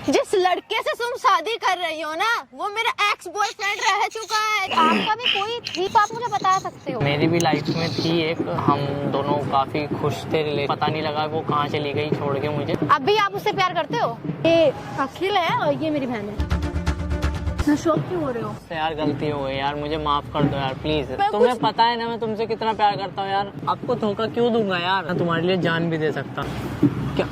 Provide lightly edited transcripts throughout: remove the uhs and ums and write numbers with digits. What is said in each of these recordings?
जिस लड़के से तुम शादी कर रही हो ना, वो मेरा एक्स बॉयफ्रेंड रह चुका है। आपका भी कोई थी तो आप मुझे बता सकते हो। मेरी भी लाइफ में थी एक, हम दोनों काफी खुश थे, पता नहीं लगा वो कहाँ चली गई छोड़ के मुझे। अब भी आप उससे प्यार करते हो? ये अखिल है और ये मेरी बहन है। मैं शौक क्यों हो रहे हो? यार गलती हो गई यार, मुझे माफ कर दो यार प्लीज। तुम्हें पता है ना मैं तुमसे कितना प्यार करता हूँ यार, आपको धोखा क्यों दूंगा यार, मैं तुम्हारे लिए जान भी दे सकता। क्या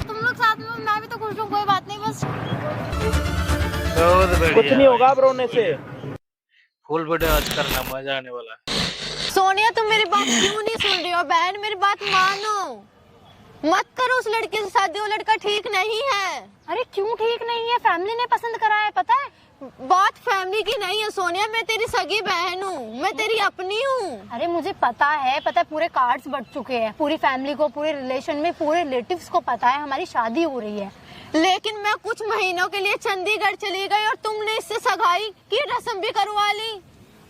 तुम लोग साथ में, मैं भी तो खुश हूँ, कोई बात नहीं, बस कुछ नहीं होगा रोने से। फुल वीडियो आज करना, मजा आने वाला है। सोनिया तुम मेरी बात क्यों नहीं सुन रही हो? बहन मेरी बात मानो, मत करो उस लड़के से शादी, वो लड़का ठीक नहीं है। अरे क्यों ठीक नहीं है? फैमिली ने पसंद करा है, पता है। बात फैमिली की नहीं है सोनिया, मैं तेरी सगी बहन हूँ, मैं तेरी अपनी हूँ। अरे मुझे पता है पूरे कार्ड्स बढ़ चुके हैं, पूरी फैमिली को, पूरे रिलेशन में पूरे रिलेटिव्स को पता है हमारी शादी हो रही है। लेकिन मैं कुछ महीनों के लिए चंडीगढ़ चली गई और तुमने इससे सगाई की रस्म भी करवा ली।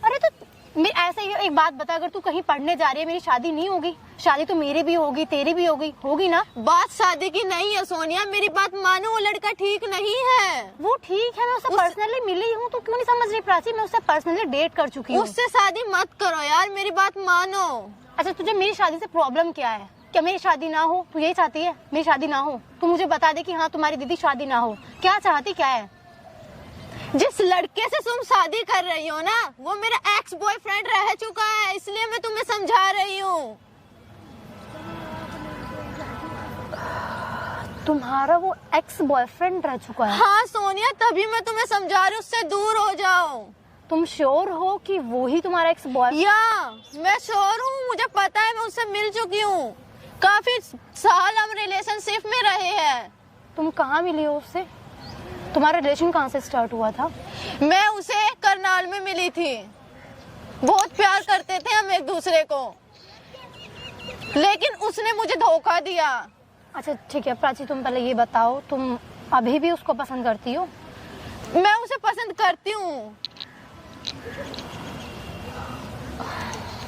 अरे तो ऐसे ही एक बात बता, अगर तू कहीं पढ़ने जा रही है, मेरी शादी नहीं होगी? शादी तो मेरी भी होगी, तेरी भी होगी ना? बात शादी की नहीं है सोनिया, मेरी बात मानो, वो लड़का ठीक नहीं है। वो ठीक है, मैं उससे पर्सनली मिली हूँ, तो क्यों नहीं समझ रही प्राची? मैं उससे पर्सनली डेट कर चुकी हूँ। उससे शादी मत करो यार, मेरी बात मानो। अच्छा तुझे मेरी शादी से प्रॉब्लम क्या है? क्या मेरी शादी ना हो? तू यही चाहती है मेरी शादी ना हो? तू मुझे बता दे कि हाँ तुम्हारी दीदी शादी ना हो, क्या चाहती क्या है? जिस लड़के से तुम शादी कर रही हो ना, वो मेरा एक्स बॉयफ्रेंड रह चुका है, इसलिए मैं तुम्हें समझा रही हूँ। तुम्हारा वो एक्स बॉयफ्रेंड रह चुका है? हाँ सोनिया, तभी मैं तुम्हें समझा रही हूँ, उससे दूर हो जाओ। तुम श्योर हो कि वो ही तुम्हारा एक्स बॉयफ्रेंड? या मैं श्योर हूँ, मुझे पता है, मैं उससे मिल चुकी हूँ, काफी साल हम रिलेशनशिप में रहे हैं। तुम कहाँ मिली हो उससे? तुम्हारा रिलेशन कहाँ से स्टार्ट हुआ था? मैं उसे करनाल में मिली थी, बहुत प्यार करते थे हम एक दूसरे को, लेकिन उसने मुझे धोखा दिया। अच्छा ठीक है प्राची, तुम पहले ये बताओ, तुम अभी भी उसको पसंद करती हो? मैं उसे पसंद करती हूँ।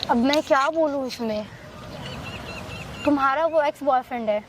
अब मैं क्या बोलूँ इसमें? तुम्हारा वो एक्स बॉयफ्रेंड है?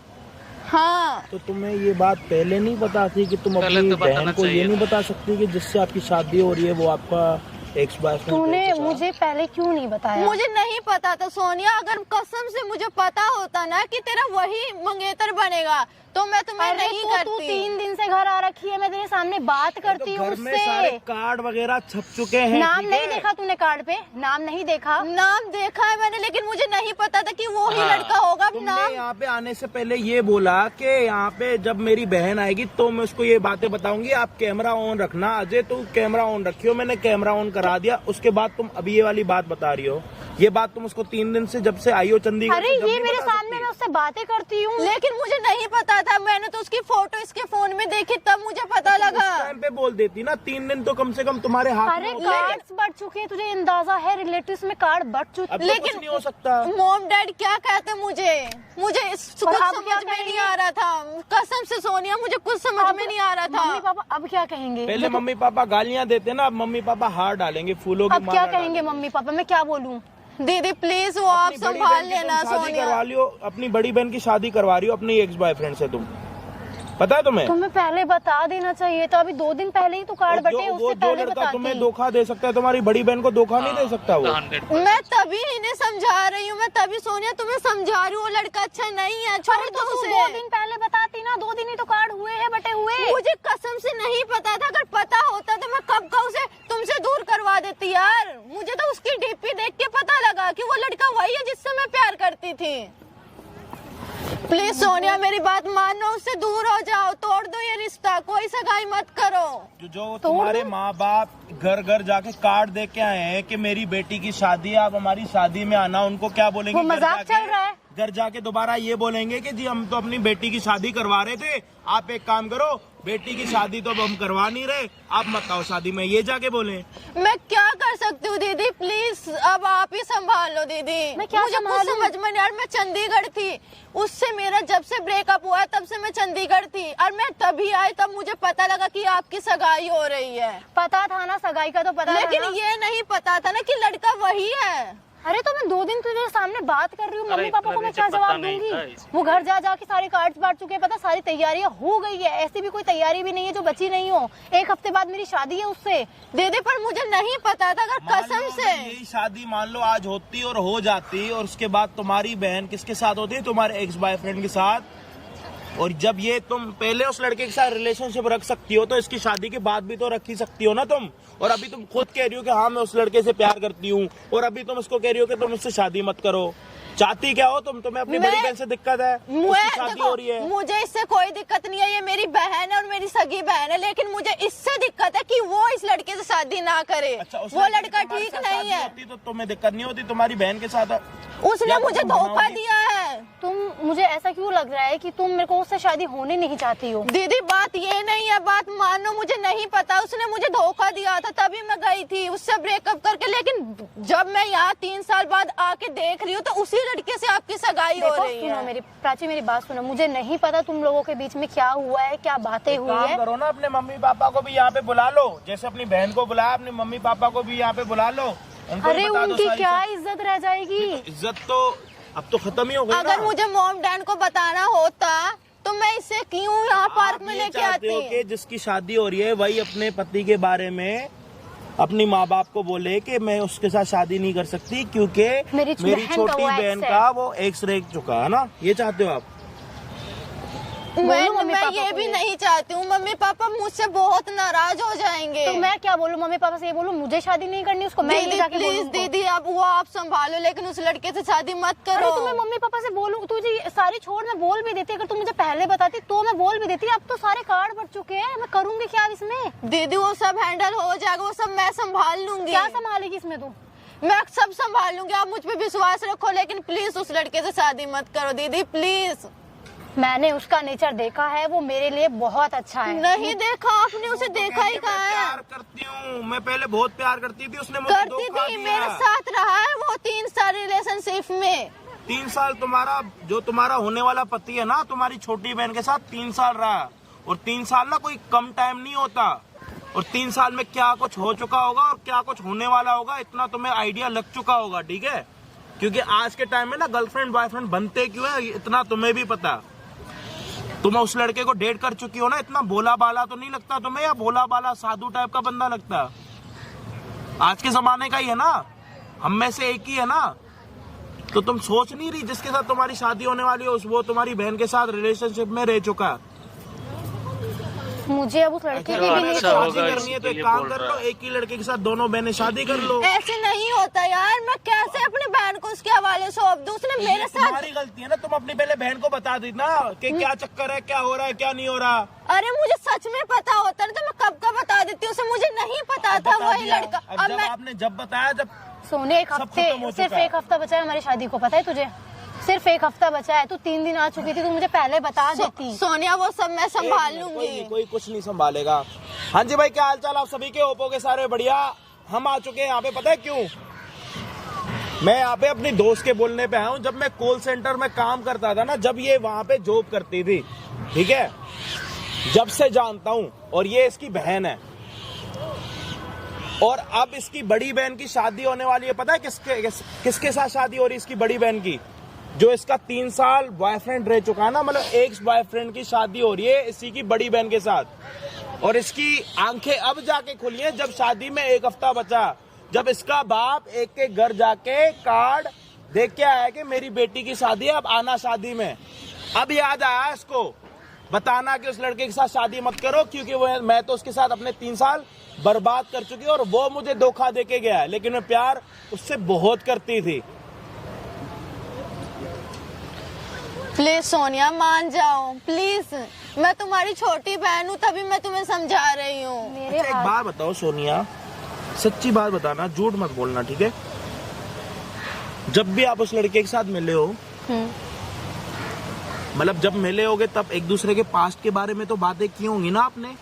हाँ। तो तुम्हें ये बात पहले नहीं पता थी कि तुम पहले अपनी तो बताना बहन को ये चाहिए नहीं बता सकती कि जिससे आपकी शादी हो रही है वो आपका एक्स बॉयफ्रेंड? तूने मुझे पहले क्यों नहीं बताया? मुझे नहीं पता था सोनिया, अगर कसम से मुझे पता होता ना कि तेरा वही मंगेतर बनेगा तो मैं तुम्हें नहीं करती। तू 3 दिन से घर आ रखी है, मैं तेरे सामने बात करती हूँ घर में सारे कार्ड वगैरह छप चुके हैं। नाम नहीं देखा तूने कार्ड पे? नाम नहीं देखा? नाम देखा है मैंने, लेकिन मुझे नहीं पता था कि वो ही लड़का होगा। तुमने यहाँ पे आने से पहले ये बोला कि यहाँ पे जब मेरी बहन आएगी तो मैं उसको ये बातें बताऊंगी, आप कैमरा ऑन रखना। अजय तू कैमरा ऑन रखियो, मैंने कैमरा ऑन करा दिया। उसके बाद तुम अभी ये वाली बात बता रही हो, ये बात तुम उसको 3 दिन से जब से आई हो चंडीगढ़। अरे ये मेरे सामने, मैं उससे बातें करती हूँ। लेकिन मुझे नहीं पता था, मैंने तो उसकी फोटो इसके फोन में देखी तब मुझे पता लगा। उस टाइम पे बोल देती ना, 3 दिन तो कम से कम तुम्हारे हाथ अरे में कार्ड्स बढ़ चुके हैं, तुझे अंदाजा है? रिलेटिव्स में कार्ड बढ़ चुके। तो लेकिन नहीं हो सकता। मॉम डैड क्या कहते मुझे कुछ समझ में नहीं आ रहा था, कसम से सोनिया मुझे कुछ समझ में नहीं आ रहा था। मम्मी पापा अब क्या कहेंगे? पहले मम्मी पापा गालियाँ देते ना, अब मम्मी पापा हार डालेंगे, फूलों की अब क्या कहेंगे मम्मी पापा? मैं क्या बोलूँ? दीदी प्लीज वो आप संभाल लेना सोनिया। करवा लियो, अपनी बड़ी बहन की शादी करवा रही हो अपनी एक्स बॉयफ्रेंड से, तुम पता है तुम्हें? तुम्हें पहले बता देना चाहिए था, अभी 2 दिन पहले ही तो कार्ड बटे, उससे पहले बताती। तुम्हें धोखा दे सकता है, तुम्हारी बड़ी बहन को धोखा नहीं दे सकता वो। मैं तभी इन्हें समझा रही हूँ, मैं तभी सोनिया तुम्हें समझा रही हूँ, वो लड़का अच्छा नहीं है, छोड़ दो उसे। 2 दिन पहले बताती ना, 2 दिन ही तो कार्ड हुए हैं, बटे हुए। मुझे कसम से नहीं पता था, अगर पता होता तो मैं कब का उसे तुमसे दूर करवा देती यार। मुझे तो उसकी डीपी देख के पता लगा कि वो लड़का वही है जिससे मैं प्यार करती थी। प्लीज सोनिया मेरी बात मानो, उससे दूर हो जाओ, तोड़ दो ये रिश्ता, कोई सगाई मत करो। जो तुम्हारे माँ बाप घर घर जाके कार्ड दे के आए हैं कि मेरी बेटी की शादी है, आप हमारी शादी में आना, उनको क्या बोलेंगे? वो मजाक चल रहा है। घर जाके दोबारा ये बोलेंगे कि जी हम तो अपनी बेटी की शादी करवा रहे थे, आप एक काम करो, बेटी की शादी तो अब हम करवा नहीं रहे, आप मत आओ शादी में, ये जाके बोले। मैं क्या कर सकती हूँ दीदी, प्लीज अब आप ही संभाल लो दीदी। मैं क्या मुझे कुछ समझ में नहीं यार, मैं चंडीगढ़ थी, उससे मेरा जब से ब्रेकअप हुआ तब से मैं चंडीगढ़ थी, और मैं तभी आई तब मुझे पता लगा कि आपकी सगाई हो रही है। पता था ना सगाई का, तो पता लेकिन ये नहीं पता था ना कि लड़का वही है। अरे तो मैं 2 दिन तुझे सामने बात कर रही हूँ, अरे मम्मी पापा को मैं इतना क्या नीचे जवाब पता नहीं दूंगी? था इसे। वो घर जा जाके सारे कार्ड्स बांट चुके हैं, पता सारी तैयारियां हो गई है, ऐसी भी कोई तैयारी भी नहीं है जो बची नहीं हो। 1 हफ्ते बाद मेरी शादी है उससे। दीदी पर मुझे नहीं पता था, अगर कसम से यही शादी मान लो आज होती और हो जाती, और उसके बाद तुम्हारी बहन किसके साथ होती है? तुम्हारे एक्स बॉयफ्रेंड के साथ। और जब ये तुम पहले उस लड़के के साथ रिलेशनशिप रख सकती हो तो इसकी शादी के बाद भी तो रख ही सकती हो ना तुम। और अभी तुम खुद कह रही हो कि हाँ मैं उस लड़के से प्यार करती हूँ, और अभी तुम उसको कह रही हो कि तुम उससे शादी मत करो। चाहती क्या हो तुम? तुम्हें अपनी बड़ी बहन से दिक्कत है, उसकी शादी हो रही है। मुझे इससे कोई दिक्कत नहीं है, ये मेरी बहन है और मेरी सगी बहन है, लेकिन मुझे इससे दिक्कत है कि वो इस लड़के से शादी ना करे। अच्छा, उस वो लड़के लड़का की तुम्हारे ठीक साथ नहीं शादी है। होती तो तुम्हें दिक्कत नहीं होती, तुम्हारी बहन के साथ उसने या तो मुझे तुम धोखा बनाओगी। दिया है। तुम, मुझे ऐसा क्यों लग रहा है कि तुम मेरे को उससे शादी होने नहीं चाहती हो? दीदी बात ये नहीं है, बात मानो, मुझे नहीं पता, उसने मुझे धोखा दिया था तभी मैं गई थी उससे ब्रेकअप करके। लेकिन जब मैं यहाँ 3 साल बाद आके देख रही हूँ तो उसी लड़के से आपकी सगाई हो देखो रही सुनो, है। मेरी प्राची मेरी बात सुनो, मुझे नहीं पता तुम लोगों के बीच में क्या हुआ है, क्या बातें हुई काम है। करो ना, अपने मम्मी पापा को भी यहाँ पे बुला लो, जैसे अपनी बहन को बुलाया, अपने मम्मी पापा को भी यहाँ पे बुला लो। उनको भी अरे बता दो उनकी सारी क्या इज्जत रह जाएगी? इज्जत तो अब तो खत्म ही हो गई अगर ना। मुझे मॉम डैड को बताना होता तो मैं इसे क्यों यहाँ पार्क आप में ये लेके चाहते हो आती? कि जिसकी शादी हो रही है वही अपने पति के बारे में अपनी माँ बाप को बोले कि मैं उसके साथ शादी नहीं कर सकती क्योंकि मेरी मेरी बहन का छोटी वो बहन ex है। का वो एक्स रह चुका है ना, ये चाहते हो आप? बोलो मम्मी मैं पापा ये को भी ये। नहीं चाहती हूँ, मम्मी पापा मुझसे बहुत नाराज हो जाएंगे। तो मैं क्या बोलूं? मम्मी पापा से ये बोलूं मुझे शादी नहीं करनी उसको? मैं ये दीदी जाके प्लीज बोलूं उनको? दीदी अब वो आप संभालो, लेकिन उस लड़के से शादी मत अरे करो। तो मैं मम्मी पापा से बोलूं? तुझे ये सारी छोड़, मैं बोल भी देती, अगर तू मुझे पहले बताती तो मैं बोल भी देती। अब तो सारे कार्ड बढ़ चुके हैं, मैं करूंगी क्या अब इसमें? दीदी वो सब हैंडल हो जाएगा, वो सब मैं संभाल लूंगी। क्या संभालेगी इसमें तू? मैं सब संभाल लूंगी, आप मुझ पे विश्वास रखो, लेकिन प्लीज उस लड़के से शादी मत करो दीदी प्लीज। मैंने उसका नेचर देखा है, वो मेरे लिए बहुत अच्छा है। नहीं देखा आपने उसे, देखा ही कहाँ है? प्यार करती हूँ मैं, पहले बहुत प्यार करती थी, उसने मुझे करती धोखा थी, दिया। मेरे साथ रहा है वो 3 साल रिलेशनशिप में। 3 साल तुम्हारा जो तुम्हारा होने वाला पति है ना, तुम्हारी छोटी बहन के साथ 3 साल रहा, और 3 साल ना कोई कम टाइम नहीं होता। और 3 साल में क्या कुछ हो चुका होगा और क्या कुछ होने वाला होगा इतना तुम्हें आइडिया लग चुका होगा, ठीक है? क्योंकि आज के टाइम में ना गर्लफ्रेंड बॉयफ्रेंड बनते क्यों है इतना तुम्हें भी पता। तुम उस लड़के को डेट कर चुकी हो ना, इतना भोला बाला तो नहीं लगता तुम्हें, या भोला बाला साधु टाइप का बंदा लगता? आज के जमाने का ही है ना, हम में से एक ही है ना। तो तुम सोच नहीं रही जिसके साथ तुम्हारी शादी होने वाली है वो तुम्हारी बहन के साथ रिलेशनशिप में रह चुका है। मुझे अब उस लड़के की अगर भी नहीं अच्छा शादी होगा करनी है तो एक इसलिए काम बोल कर रहा लो, है। एक ही लड़के के साथ दोनों बहनें शादी कर लो। ऐसे नहीं होता यार, मैं कैसे अपनी बहन को उसके हवाले सौंप दूं? उसने मेरे साथ। तुम्हारी गलती है ना, तुम अपनी पहले बहन को बता दी ना कि क्या चक्कर है, क्या हो रहा है, क्या नहीं हो रहा। अरे मुझे सच में पता होता ना तो मैं कब का बता देती, उसे मुझे नहीं पता था बता वही दिया। लड़का। अब अब जब मैं आपने जब बताया, जब सोने, एक सब हफ्ते, खत्म हो सिर्फ चुका है। 1 हफ्ता बचा है हमारी शादी को, पता है तुझे? सिर्फ 1 हफ्ता बचा है। तू 3 दिन आ चुकी थी, तू मुझे पहले बता देती। सोनिया वो सब मैं संभाल कोई लूंगी। नहीं, कोई कुछ नहीं संभालेगा। हाँ जी भाई, क्या हाल चाल आप सभी के? ओप्पो के सारे बढ़िया। हम आ चुके हैं यहाँ पे, पता है क्यों? मैं यहाँ पे अपनी दोस्त के बोलने पे आया हूँ। जब मैं कॉल सेंटर में काम करता था ना, जब ये वहाँ पे जॉब करती थी, ठीक है, जब से जानता हूँ, और ये इसकी बहन है, और अब इसकी बड़ी बहन की शादी होने वाली है। पता है किसके साथ शादी हो रही है इसकी बड़ी बहन की? जो इसका 3 साल बॉयफ्रेंड रह चुका है ना, मतलब एक्स बॉयफ्रेंड की शादी हो रही है इसी की बड़ी बहन के साथ। और इसकी आंखें अब जाके खुली हैं जब शादी में 1 हफ्ता बचा, जब इसका बाप एक के घर जाके कार्ड देख के आया कि मेरी बेटी की शादी है, अब आना शादी में। अब याद आया इसको बताना कि उस लड़के के साथ शादी मत करो, क्योंकि वो मैं तो उसके साथ अपने 3 साल बर्बाद कर चुकी हूँ और वो मुझे धोखा देके गया है, लेकिन मैं प्यार उससे बहुत करती थी। प्लीज सोनिया मान जाओ प्लीज, मैं तुम्हारी छोटी बहन हूँ तभी मैं तुम्हें समझा रही हूँ। मेरे अच्छा एक हाथ, बात बताओ सोनिया, सच्ची बात बताना, झूठ मत बोलना, ठीक है? जब भी आप उस लड़के के साथ मिले हो, मतलब जब मिले होगे तब एक दूसरे के पास्ट के बारे में तो बातें की होंगी ना आपने?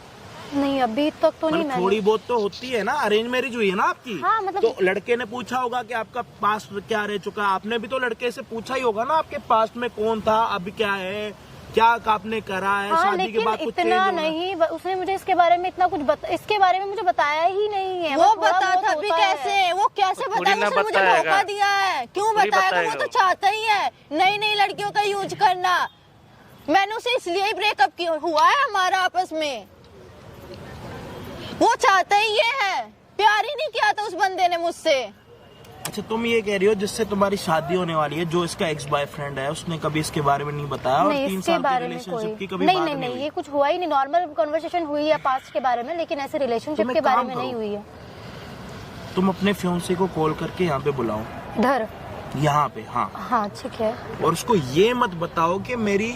नहीं अभी तक तो नहीं। मतलब मैंने थोड़ी बहुत तो होती है ना, अरेंज मैरिज हुई है ना आपकी। हाँ, मतलब- तो लड़के ने पूछा होगा कि आपका पास्ट क्या रह चुका है, आपने भी तो लड़के से पूछा ही होगा ना आपके पास्ट में कौन था, अब क्या है, क्या आपने करा है, हाँ, शादी के लेकिन बाद कुछ चेंज इतना होना? नहीं, उसने मुझे इसके बारे में इतना कुछ इसके बारे में मुझे बताया ही नहीं है। वो बस थोड़ा बता बहुत था भी होता है। कैसे, वो कैसे पूरी बताएगा, ना उसने मुझे बताएगा। धोखा दिया है। क्यों पूरी बताएगा, वो बताएगा तो चाहता ही है नई नई लड़कियों का यूज करना। मैंने उसे इसलिए ही ब्रेकअप किया हुआ है हमारा आपस में। वो चाहता ही ये है, प्यार ही नहीं किया था उस बंदे ने मुझसे। अच्छा, तुम ये कह रही हो जिससे तुम्हारी शादी होने वाली है, जो इसका एक्स बॉयफ्रेंड है, उसने कभी इसके बारे में नहीं बताया और नहीं, 3 इसके साल की बारे में रिलेशनशिप की कोई कभी नहीं बात नहीं नहीं, हुई? ये कुछ हुआ ही नहीं। नॉर्मल कन्वर्सेशन हुई है पास्ट के बारे में, लेकिन ऐसे रिलेशनशिप तुम के एक बारे काम में करो। नहीं हुई है। तुम अपने फ्योंसे को कॉल करके यहाँ पे बुलाओ, इधर? यहाँ पे। हाँ, हाँ ठीक है। और उसको ये मत बताओ कि मेरी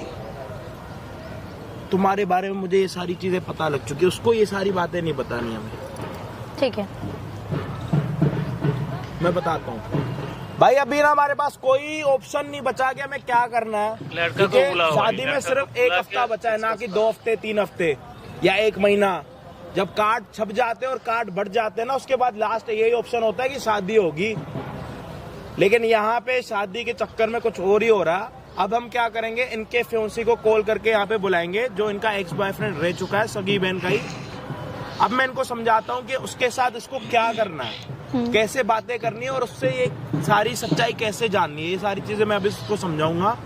तुम्हारे बारे में मुझे ये सारी चीजें पता लग चुकी है। उसको ये सारी बातें नहीं बतानी हमें। ठीक है, मैं बताता हूँ भाई, अभी ना हमारे पास कोई ऑप्शन नहीं बचा कि हमें क्या करना है। लड़का को क्योंकि बुलाओ, शादी लड़का में को सिर्फ एक बुला हफ्ता के बचा है, ना कि 2 हफ्ते, 3 हफ्ते या 1 महीना। जब कार्ड छप जाते हैं और कार्ड बढ़ जाते हैं ना, उसके बाद लास्ट यही ऑप्शन होता है कि शादी होगी। लेकिन यहाँ पे शादी के चक्कर में कुछ और ही हो रहा। अब हम क्या करेंगे, इनके फ्योंसी को कॉल करके यहाँ पे बुलाएंगे, जो इनका एक्स बॉयफ्रेंड रह चुका है, सगी बहन का ही। अब मैं इनको समझाता हूँ कि उसके साथ इसको क्या करना है, कैसे बातें करनी है और उससे ये सारी सच्चाई कैसे जाननी है। ये सारी चीजें मैं अभी उसको समझाऊंगा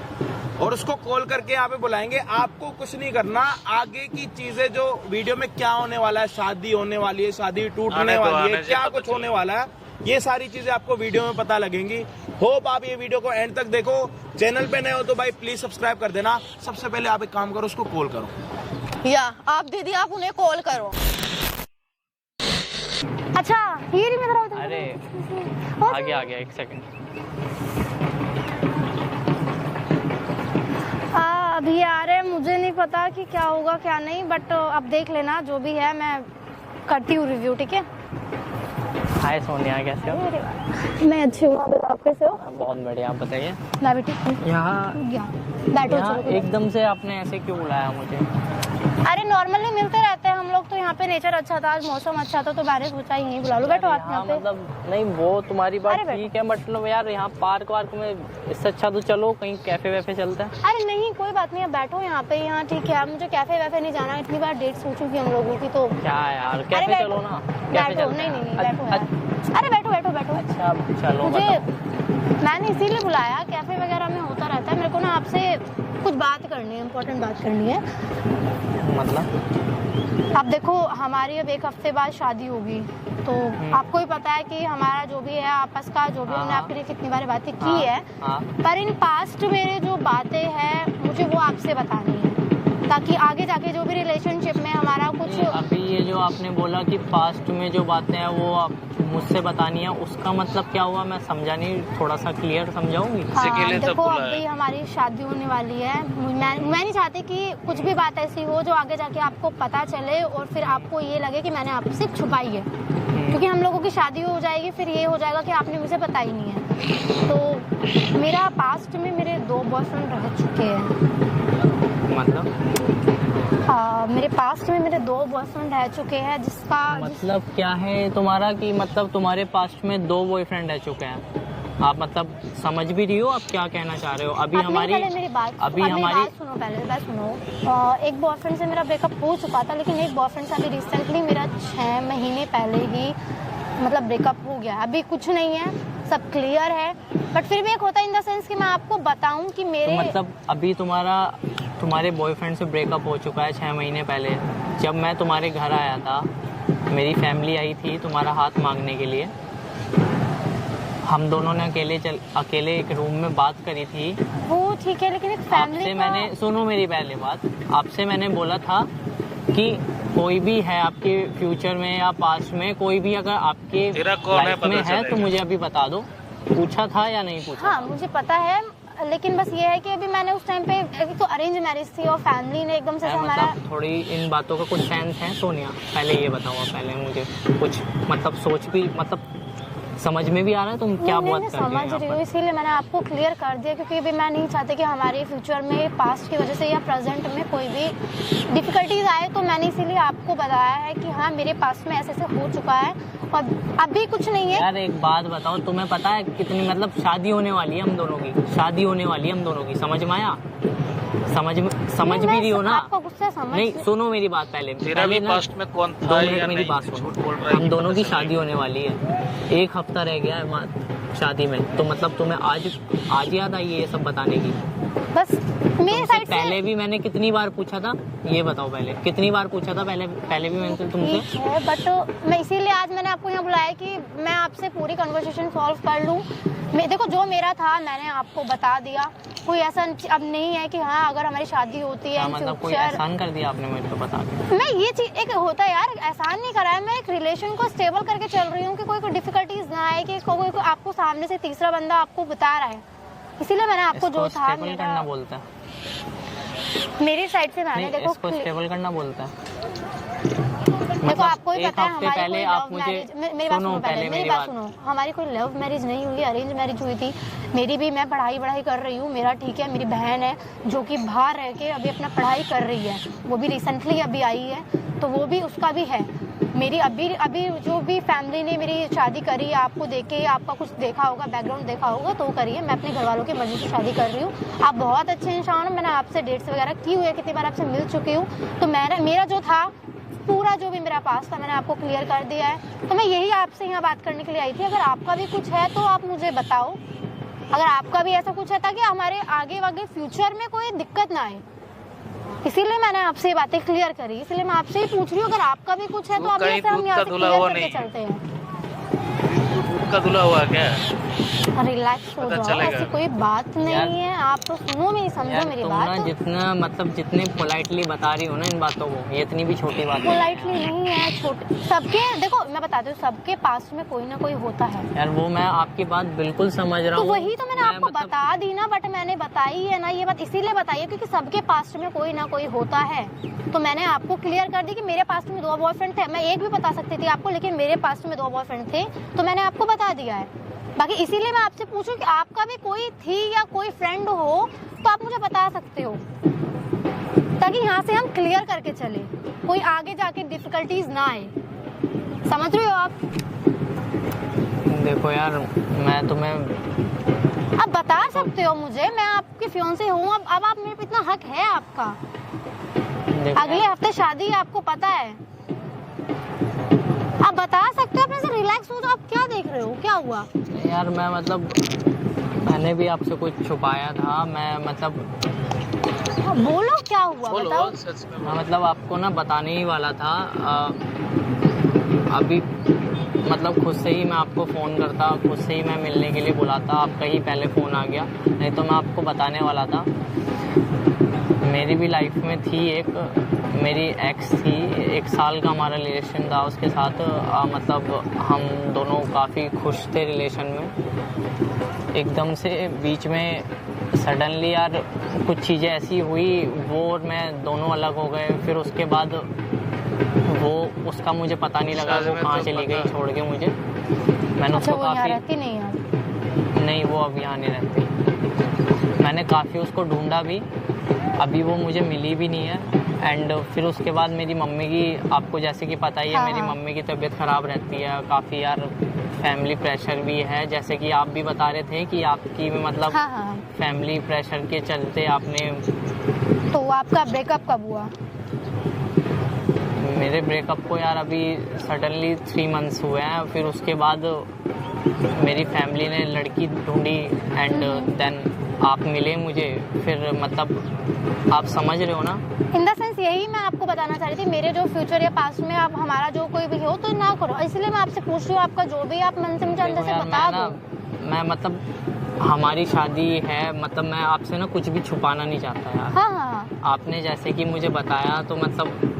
और उसको कॉल करके यहाँ पे बुलाएंगे। आपको कुछ नहीं करना, आगे की चीजें जो वीडियो में क्या होने वाला है, शादी होने वाली है, शादी टूटने आने दो, वाली आने है, से क्या पता कुछ होने वाला है, ये सारी चीजें आपको वीडियो में पता लगेंगी। होप आप ये वीडियो को एंड तक देखो। चैनल पे नए हो तो भाई प्लीज सब्सक्राइब कर देना। सबसे पहले आप एक काम करो, उसको कॉल करो। या आप दीदी, आप उन्हें कॉल करो। अच्छा ये नहीं मेरा होता। अरे आ गया 1 सेकंड। अभी आ रहे हैं, मुझे नहीं पता कि क्या होगा क्या नहीं, बट अब देख लेना जो भी है, मैं करती हूँ रिव्यू, ठीक है? हाय सोनिया, कैसे हो? मैं अच्छी हूँ, आप कैसे हो? बहुत बढ़िया, आप बताइए। मैं भी ठीक हूँ। यहाँ बैठो, यहाँ चलो। एकदम से आपने ऐसे क्यों बुलाया मुझे? अरे नॉर्मली मिलते रहते हैं हम लोग, तो यहाँ पे नेचर अच्छा था, आज मौसम अच्छा था, तो मैंने सोचा यहीं बुला लो। बैठो आप यहाँ पे। मतलब नहीं, वो तुम्हारी बात अरे बैठो। ठीक है, मतलब यार यहाँ पार्क वार्क में इससे अच्छा तो चलो कहीं कैफे वैफे चलता है। अरे नहीं, कोई बात नहीं, आप बैठो यहाँ पे। यहाँ ठीक है, मुझे कैफे वैफे नहीं जाना, इतनी बार डेट्स हो चुकी हम लोगों की, तो क्या यार, अरे कैफे बैठो। चलो ना, कैफे बैठो, चलते नहीं हैं। नहीं बैठो यार। अरे बैठो बैठो बैठो। अच्छा चलो, मुझे बताओ। मैंने इसीलिए बुलाया, कैफे वगैरह में होता रहता है, मेरे को ना आपसे कुछ बात करनी है, इम्पोर्टेंट बात करनी है। मतलब अब देखो, हमारी अब 1 हफ्ते बाद शादी होगी, तो आपको ही पता है कि हमारा जो भी है आपस का, जो भी हमने आपके लिए कितनी बार बातें की है, हाँ। पर इन पास्ट मेरे जो बातें हैं मुझे वो आपसे बतानी है, ताकि आगे जाके जो भी रिलेशनशिप में हमारा कुछ। अभी ये जो आपने बोला कि पास्ट में जो बातें हैं वो आप मुझसे बतानी है, उसका मतलब क्या हुआ? मैं समझा नहीं, थोड़ा सा क्लियर समझाऊंगी? के लिए तब देखो, बुलाया। अभी हमारी शादी होने वाली है। मैं नहीं चाहती कि कुछ भी बात ऐसी हो जो आगे जाके आपको पता चले और फिर आपको ये लगे कि मैंने आपसे छुपाई है, क्योंकि हम लोगों की शादी हो जाएगी, फिर ये हो जाएगा कि आपने मुझे बताई नहीं है। तो मेरा पास्ट में मेरे 2 बॉयफ्रेंड रह चुके हैं। मतलब मेरे पास्ट में मेरे 2 बॉयफ्रेंड रह चुके हैं, जिसका मतलब क्या है तुम्हारा, कि मतलब तुम्हारे पास्ट में 2 बॉयफ्रेंड रह चुके हैं? आप मतलब समझ भी रही हो आप क्या कहना चाह रहे हो? अभी आप हमारी पहले मेरी बात सुनो, पहले बात सुनो। एक बॉयफ्रेंड से मेरा ब्रेकअप हो चुका था, लेकिन एक बॉयफ्रेंड से अभी रिसेंटली मेरा 6 महीने पहले ही मतलब ब्रेकअप हो गया। अभी कुछ नहीं है, सब क्लियर है, बट फिर भी एक होता है इन द सेंस कि मैं आपको बताऊं कि मेरे तो मतलब अभी तुम्हारे बॉयफ्रेंड से ब्रेकअप हो चुका है 6 महीने पहले। जब मैं तुम्हारे घर आया था, मेरी फैमिली आई थी तुम्हारा हाथ मांगने के लिए। हम दोनों ने अकेले एक रूम में बात करी थी। वो ठीक है, लेकिन एक फैमिली आपसे मैंने, सुनो मेरी पहले बात, आपसे मैंने बोला था कि कोई भी है आपके फ्यूचर में या पास्ट में, कोई भी अगर आपके तेरा कौन है लाइफ पता में है चलेगा। तो मुझे अभी बता दो। पूछा था या नहीं पूछा? हाँ, मुझे पता है, लेकिन बस ये है कि अभी मैंने उस टाइम पे, एक तो अरेंज मैरिज थी और फैमिली ने एकदम से हमारा। मतलब थोड़ी इन बातों का कुछ सेंस है सोनिया? पहले ये बताओ, पहले मुझे कुछ मतलब सोच भी, मतलब समझ में भी आ रहा है तुम क्या नहीं, बात मैं कर रही हो समझ यहाँ रही पर? हूँ, इसीलिए मैंने आपको क्लियर कर दिया, क्योंकि अभी मैं नहीं चाहती कि हमारे फ्यूचर में पास्ट की वजह से या प्रेजेंट में कोई भी डिफिकल्टीज आए, तो मैंने इसीलिए आपको बताया है कि हाँ, मेरे पास्ट में ऐसे हो चुका है और अभी कुछ नहीं है। यार एक बात बताओ, तुम्हें पता है कितनी मतलब शादी होने वाली है हम दोनों की, शादी होने वाली है हम दोनों की, समझ में आया? समझ भी मैं रही हो ना। आपका गुस्सा समझ नहीं सुनो मेरी बात पहले तेरा पहले भी ना पास्ट में कौन 2 था मिनट या मेरी नहीं, बात झूठ सुनो। बोल रहा है हम ये दोनों की पता शादी होने वाली है, 1 हफ्ता रह गया है शादी में, तो मतलब तुम्हें आज याद आई है ये सब बताने की? बस मेरे तुमसे साइड पहले से भी मैंने कितनी बार पूछा था, ये बताओ पहले कितनी बार पूछा था? पहले भी मैंने तुमसे ठीक है, बट मैं इसीलिए आज मैंने आपको यहाँ बुलाया कि मैं आपसे पूरी कन्वर्सेशन सॉल्व कर लूँ। देखो जो मेरा था मैंने आपको बता दिया, कोई ऐसा अब नहीं है कि हाँ अगर हमारी शादी होती है क्या इन मतलब कोई फ्यूचर। एहसान कर दिया आपने मुझे तो बता के? मैं ये चीज एक होता है यार, एहसान नहीं करा है, मैं एक रिलेशन को स्टेबल करके चल रही हूँ कि कोई डिफिकल्टीज ना आए, कि कोई आपको सामने से तीसरा बंदा आपको बता रहा है, इसीलिए मैंने आपको इसको जो था स्टेबल करना बोलता है। मेरी साइड से मैंने नहीं, देखो इसको स्टेबल करना बोलता है। देखो आपको ही एक पता है हफ्ते हमारी पहले कोई आप लव मुझे मैरिज, मेरी बात सुनो पहले, मेरी बात सुनो, हमारी कोई लव मैरिज नहीं हुई, अरेंज मैरिज हुई थी। मेरी भी, मैं पढ़ाई कर रही हूँ, मेरा ठीक है, मेरी बहन है जो कि बाहर रह के अभी अपना पढ़ाई कर रही है, वो भी रिसेंटली अभी आई है, तो वो भी उसका भी है। मेरी अभी जो भी फैमिली ने मेरी शादी करी, आपको देखे, आपका कुछ देखा होगा, बैकग्राउंड देखा होगा तो करी है, मैं अपने घर वालों की मर्जी से शादी कर रही हूँ। आप बहुत अच्छे इंसान हो, मैंने आपसे डेट्स वगैरह की हुई है, कितनी बार आपसे मिल चुकी हूँ, तो मेरा जो था पूरा जो भी मेरा पास था मैंने आपको क्लियर कर दिया है। तो मैं यही आपसे यहाँ बात करने के लिए आई थी, अगर आपका भी कुछ है तो आप मुझे बताओ, अगर आपका भी ऐसा कुछ है ताकि हमारे आगे फ्यूचर में कोई दिक्कत ना आए, इसीलिए मैंने आपसे ये बातें क्लियर करी, इसलिए मैं आपसे ही पूछ रही हूँ अगर आपका भी कुछ है तो आप कहीं ऐसे हम दूध यहाँ का से धुला क्लियर हुआ करके नहीं। चलते हैं। दूध का धुला हुआ क्या? रिलैक्स हो पता जाओ, चलेगा। ऐसी कोई बात नहीं है, आप तो सुनो मेरी, समझो यार मेरी तुम ना बात। जितना मतलब जितने पोलाइटली बता रही हो ना इन बातों को, ये इतनी भी छोटी बात नहीं है। पोलाइटली नहीं है, छोटे सबके, देखो मैं बताती हूँ, सबके पास में कोई ना कोई होता है यार वो मैं आपकी बात बिल्कुल समझ रहा तो हूँ। वही तो मैंने आपको मतलब बता दी ना, बट मैंने बताई है ना ये बात, इसीलिए बताई है क्योंकि सबके पास्ट में कोई ना कोई होता है, तो मैंने आपको क्लियर कर दी कि मेरे पास्ट में 2 बॉयफ्रेंड थे, मैं एक भी बता सकती थी आपको, लेकिन मेरे पास्ट में 2 बॉयफ्रेंड थे तो मैंने आपको बता दिया है। बाकी इसीलिए मैं आपसे पूछूं कि आपका भी कोई थी या कोई फ्रेंड हो तो आप मुझे बता सकते हो, ताकि यहाँ से हम क्लियर करके चले, कोई आगे जाके डिफिकल्टीज ना आए, समझ रहे हो आप? देखो यार मैं तुम्हें आप बता सकते हो मुझे, मैं आपकी फियांसे हूँ, अब आप मेरे पे इतना हक है आपका। देखो अगले हफ्ते शादी है, आपको पता है, आप बता सकते हो, अपने से रिलैक्स हो जाओ। आप क्या देख रहे हो, क्या हुआ? यार मैं मतलब मैंने भी आपसे कुछ छुपाया था, मैं मतलब बोलो क्या हुआ, बोलो बताओ। सच में मैं मतलब आपको ना बताने ही वाला था। अभी मतलब खुद से ही मैं आपको फ़ोन करता, खुद से ही मैं मिलने के लिए बुलाता, आपका ही पहले फ़ोन आ गया, नहीं तो मैं आपको बताने वाला था। मेरी भी लाइफ में थी एक, मेरी एक्स थी, 1 साल का हमारा रिलेशन था उसके साथ। मतलब हम दोनों काफ़ी खुश थे रिलेशन में। एकदम से बीच में सडनली यार कुछ चीज़ें ऐसी हुई, वो और मैं दोनों अलग हो गए। फिर उसके बाद वो, उसका मुझे पता नहीं लगा वो कहाँ चली गई छोड़ के मुझे। मैंने अच्छा, उसको वो यहाँ काफ़ी, रहती नहीं यार? नहीं वो अब यहाँ नहीं रहती। मैंने काफ़ी उसको ढूंढा भी, अभी वो मुझे मिली भी नहीं है। एंड फिर उसके बाद मेरी मम्मी की, आपको जैसे कि पता ही है, मेरी हाँ। मम्मी की तबीयत ख़राब रहती है काफ़ी यार, फैमिली प्रेशर भी है, जैसे कि आप भी बता रहे थे कि आपकी भी मतलब हाँ हाँ। फैमिली प्रेशर के चलते आपने। तो आपका ब्रेकअप कब हुआ? मेरे ब्रेकअप को यार अभी सडनली 3 मंथ्स हुए हैं। फिर उसके बाद मेरी फैमिली ने लड़की ढूंढी एंड देन आप मिले मुझे। फिर मतलब आप समझ रहे हो ना। इन द सेंस यही मैं आपको बताना चाह रही थी, मेरे जो फ्यूचर या पास्ट में आप हमारा जो कोई भी हो तो ना करो, इसलिए मैं आपसे पूछ रही हूँ, आपका जो भी आप मन से मुझे अंदर देखो से यार, बता मैं ना, दो। मैं मतलब हमारी शादी है, मतलब मैं आपसे ना कुछ भी छुपाना नहीं चाहता यार। हाँ हाँ। आपने जैसे कि मुझे बताया तो मतलब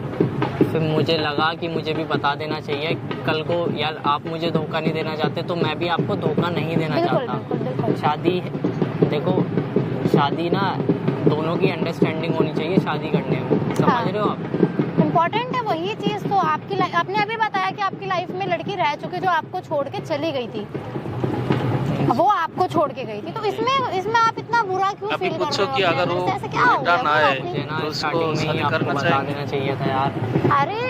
फिर मुझे लगा कि मुझे भी बता देना चाहिए कल को। यार आप मुझे धोखा नहीं देना चाहते तो मैं भी आपको धोखा नहीं देना बिल्कुल चाहता। बिल्कुल बिल्कुल। शादी, देखो शादी ना दोनों की अंडरस्टैंडिंग होनी चाहिए शादी करने में, समझ रहे हो आप? इम्पोर्टेंट है वही चीज। तो आपकी लाइफ, आपने अभी बताया कि आपकी लाइफ में लड़की रह चुकी जो आपको छोड़ के चली गई थी, वो आपको छोड़ के गई थी, तो इसमें आप इतना बुरा क्यों अभी फील कर पूछो रहे हो? कि अपने अगर अंदर वो से ऐसे क्या हो बेटा गया? ना कोई आए बात नहीं। ना तो स्टार्टिंग उसको में ही शादी आपको करना बता चाहेंगे। देना चाहिए था यार। अरे